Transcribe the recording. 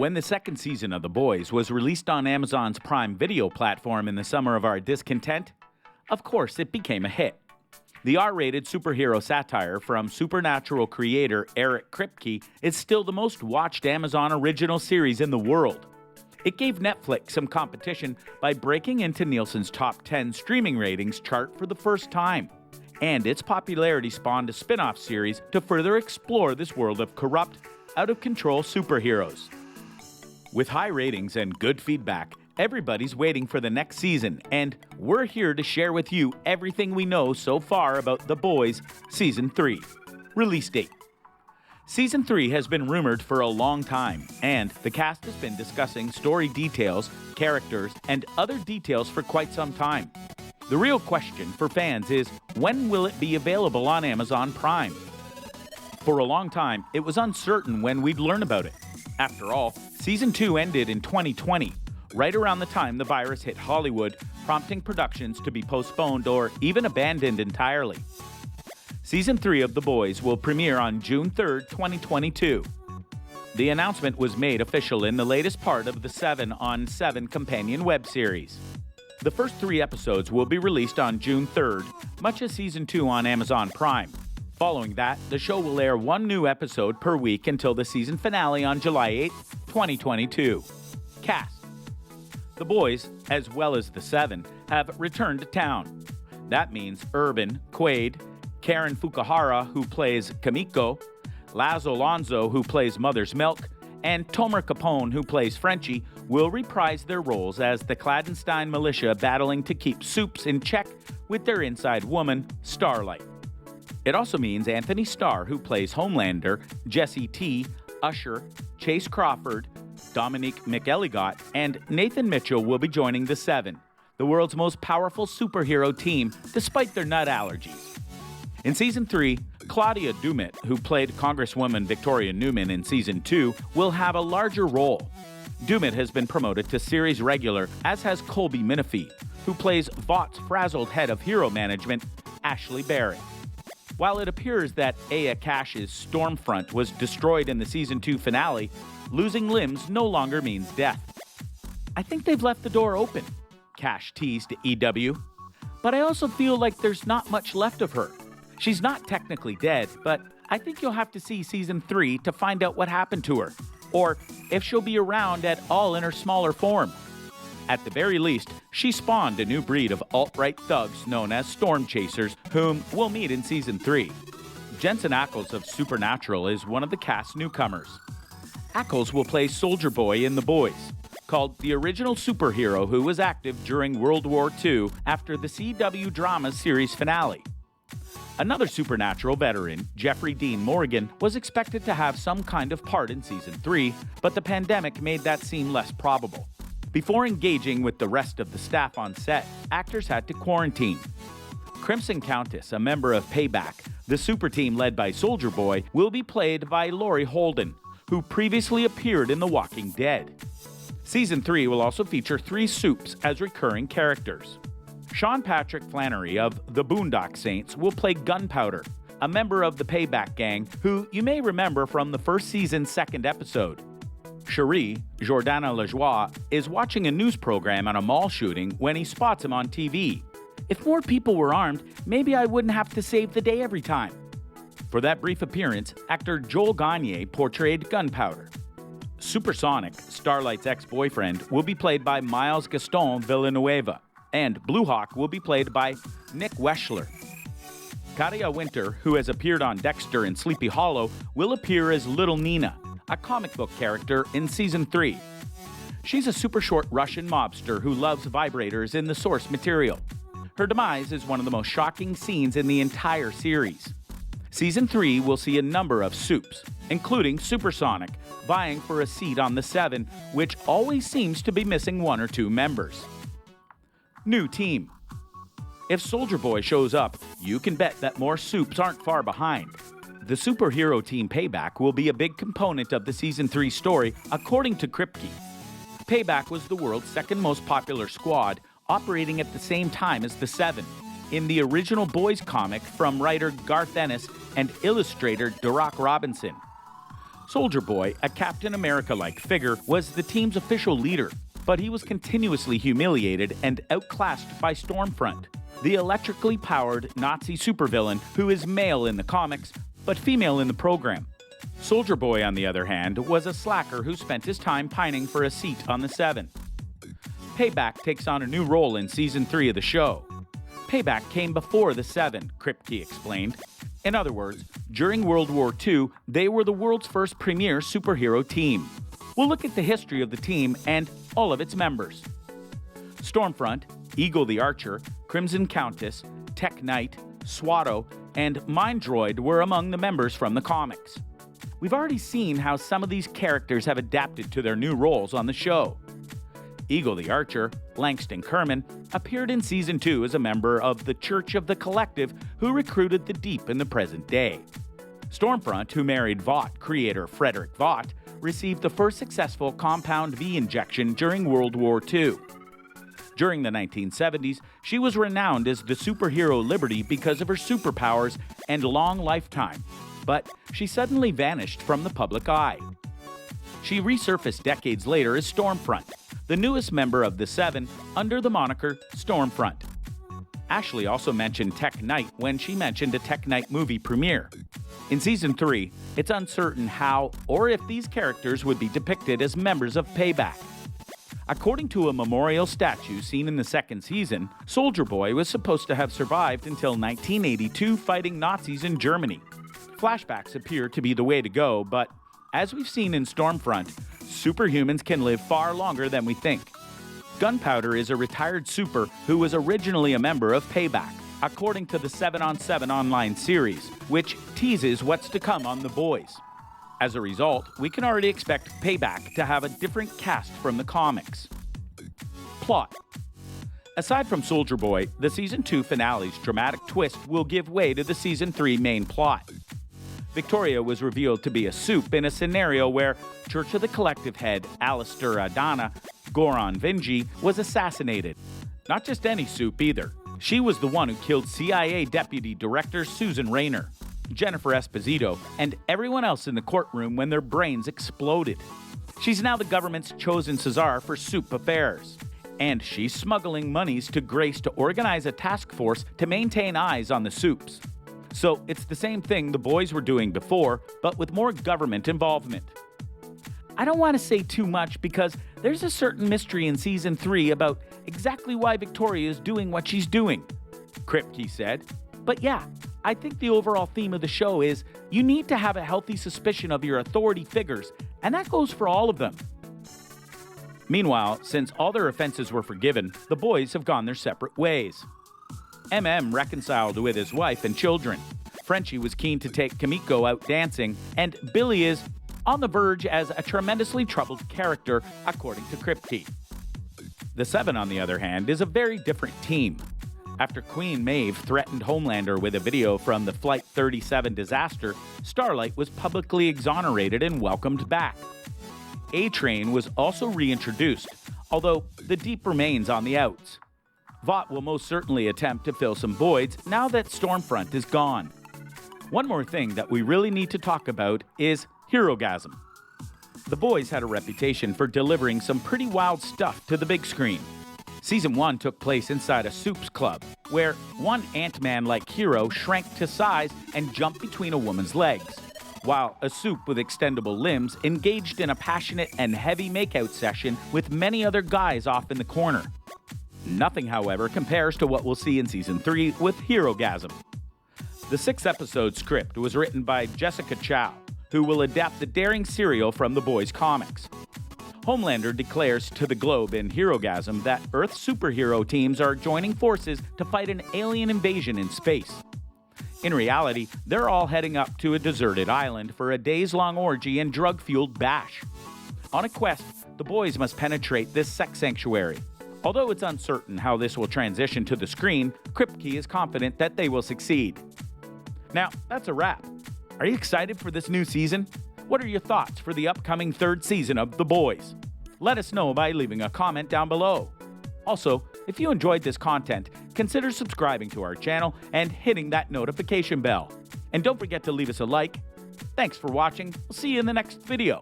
When the second season of The Boys was released on Amazon's Prime Video platform in the summer of our discontent, of course it became a hit. The R-rated superhero satire from Supernatural creator Eric Kripke is still the most watched Amazon original series in the world. It gave Netflix some competition by breaking into Nielsen's top 10 streaming ratings chart for the first time. And its popularity spawned a spin-off series to further explore this world of corrupt, out-of-control superheroes. With high ratings and good feedback, everybody's waiting for the next season, and we're here to share with you everything we know so far about The Boys Season 3. Release date. Season 3 has been rumored for a long time, and the cast has been discussing story details, characters, and other details for quite some time. The real question for fans is, when will it be available on Amazon Prime? For a long time, it was uncertain when we'd learn about it. After all, Season 2 ended in 2020, right around the time the virus hit Hollywood, prompting productions to be postponed or even abandoned entirely. Season 3 of The Boys will premiere on June 3, 2022. The announcement was made official in the latest part of the 7 on 7 companion web series. The first 3 episodes will be released on June 3rd, much as Season 2 on Amazon Prime. Following that, the show will air 1 new episode per week until the season finale on July 8, 2022. Cast. The Boys, as well as the 7, have returned to town. That means Urban, Quaid, Karen Fukuhara, who plays Kamiko, Laz Alonso, who plays Mother's Milk, and Tomer Capone, who plays Frenchie, will reprise their roles as the Clandestine militia battling to keep Soups in check with their inside woman, Starlight. It also means Anthony Starr, who plays Homelander, Jesse T, Usher, Chase Crawford, Dominique McElligott, and Nathan Mitchell will be joining the 7, the world's most powerful superhero team, despite their nut allergies. In Season 3, Claudia Dumit, who played Congresswoman Victoria Newman in Season 2, will have a larger role. Dumit has been promoted to series regular, as has Colby Minifie, who plays Vought's frazzled head of hero management, Ashley Barrett. While it appears that Aya Cash's Stormfront was destroyed in the Season 2 finale, losing limbs no longer means death. I think they've left the door open, Cash teased to EW. But I also feel like there's not much left of her. She's not technically dead, but I think you'll have to see Season 3 to find out what happened to her, or if she'll be around at all in her smaller form. At the very least, she spawned a new breed of alt-right thugs known as Storm Chasers, whom we'll meet in Season 3. Jensen Ackles of Supernatural is one of the cast's newcomers. Ackles will play Soldier Boy in The Boys, called the original superhero who was active during World War II after the CW drama series finale. Another Supernatural veteran, Jeffrey Dean Morgan, was expected to have some kind of part in Season 3, but the pandemic made that seem less probable. Before engaging with the rest of the staff on set, actors had to quarantine. Crimson Countess, a member of Payback, the super team led by Soldier Boy, will be played by Laurie Holden, who previously appeared in The Walking Dead. Season 3 will also feature 3 Soups as recurring characters. Sean Patrick Flannery of The Boondock Saints will play Gunpowder, a member of the Payback gang who you may remember from the first season's 2nd episode. Cherie, Jordana Lajoie, is watching a news program on a mall shooting when he spots him on TV. If more people were armed, maybe I wouldn't have to save the day every time. For that brief appearance, actor Joel Gagne portrayed Gunpowder. Supersonic, Starlight's ex-boyfriend, will be played by Miles Gaston Villanueva, and Blue Hawk will be played by Nick Weschler. Katia Winter, who has appeared on Dexter and Sleepy Hollow, will appear as Little Nina, a comic book character in Season 3. She's a super short Russian mobster who loves vibrators in the source material. Her demise is one of the most shocking scenes in the entire series. Season 3 will see a number of Soups, including Supersonic, vying for a seat on the 7, which always seems to be missing 1 or 2 members. New team. If Soldier Boy shows up, you can bet that more Soups aren't far behind. The superhero team Payback will be a big component of the Season 3 story, according to Kripke. Payback was the world's 2nd most popular squad, operating at the same time as the 7, in the original Boys comic from writer Garth Ennis and illustrator Duroc Robinson. Soldier Boy, a Captain America-like figure, was the team's official leader, but he was continuously humiliated and outclassed by Stormfront, the electrically powered Nazi supervillain who is male in the comics but female in the program. Soldier Boy, on the other hand, was a slacker who spent his time pining for a seat on the Seven. Payback takes on a new role in Season 3 of the show. Payback came before the Seven, Kripke explained. In other words, during World War II, they were the world's first premier superhero team. We'll look at the history of the team and all of its members. Stormfront, Eagle the Archer, Crimson Countess, Tech Knight, Swatto, and Mind Droid were among the members from the comics. We've already seen how some of these characters have adapted to their new roles on the show. Eagle the Archer, Langston Kerman, appeared in Season 2 as a member of the Church of the Collective who recruited the Deep in the present day. Stormfront, who married Vought creator Frederick Vought, received the first successful Compound V injection during World War II. During the 1970s, she was renowned as the superhero Liberty because of her superpowers and long lifetime, but she suddenly vanished from the public eye. She resurfaced decades later as Stormfront, the newest member of the Seven under the moniker Stormfront. Ashley also mentioned Tech Knight when she mentioned a Tech Knight movie premiere. In Season 3, it's uncertain how or if these characters would be depicted as members of Payback. According to a memorial statue seen in the second season, Soldier Boy was supposed to have survived until 1982 fighting Nazis in Germany. Flashbacks appear to be the way to go, but as we've seen in Stormfront, superhumans can live far longer than we think. Gunpowder is a retired super who was originally a member of Payback, according to the 7-on-7 online series, which teases what's to come on The Boys. As a result, we can already expect Payback to have a different cast from the comics. Plot. Aside from Soldier Boy, the Season 2 finale's dramatic twist will give way to the Season 3 main plot. Victoria was revealed to be a soup in a scenario where Church of the Collective head Alistair Adana, Goran Vinji, was assassinated. Not just any soup either. She was the one who killed CIA Deputy Director Susan Rayner, Jennifer Esposito, and everyone else in the courtroom when their brains exploded. She's now the government's chosen Caesar for soup affairs. And she's smuggling monies to Grace to organize a task force to maintain eyes on the soups. So it's the same thing the boys were doing before, but with more government involvement. I don't want to say too much because there's a certain mystery in Season 3 about exactly why Victoria is doing what she's doing, Kripke said. But yeah, I think the overall theme of the show is you need to have a healthy suspicion of your authority figures, and that goes for all of them. Meanwhile, since all their offenses were forgiven, the boys have gone their separate ways. Reconciled with his wife and children. Frenchie was keen to take Kimiko out dancing, and Billy is on the verge as a tremendously troubled character, according to Kripke. The Seven, on the other hand, is a very different team. After Queen Maeve threatened Homelander with a video from the Flight 37 disaster, Starlight was publicly exonerated and welcomed back. A-Train was also reintroduced, although the Deep remains on the outs. Vought will most certainly attempt to fill some voids now that Stormfront is gone. One more thing that we really need to talk about is Herogasm. The boys had a reputation for delivering some pretty wild stuff to the big screen. Season 1 took place inside a soups club, where one Ant-Man-like hero shrank to size and jumped between a woman's legs, while a soup with extendable limbs engaged in a passionate and heavy makeout session with many other guys off in the corner. Nothing, however, compares to what we'll see in Season 3 with Herogasm. The 6-episode script was written by Jessica Chow, who will adapt the daring serial from the boys' comics. Homelander declares to the Globe in Herogasm that Earth superhero teams are joining forces to fight an alien invasion in space. In reality, they're all heading up to a deserted island for a days-long orgy and drug-fueled bash. On a quest, the boys must penetrate this sex sanctuary. Although it's uncertain how this will transition to the screen, Kripke is confident that they will succeed. Now, that's a wrap. Are you excited for this new season? What are your thoughts for the upcoming 3rd season of The Boys? Let us know by leaving a comment down below. Also, if you enjoyed this content, consider subscribing to our channel and hitting that notification bell. And don't forget to leave us a like Thanks for watching. We'll see you in the next video.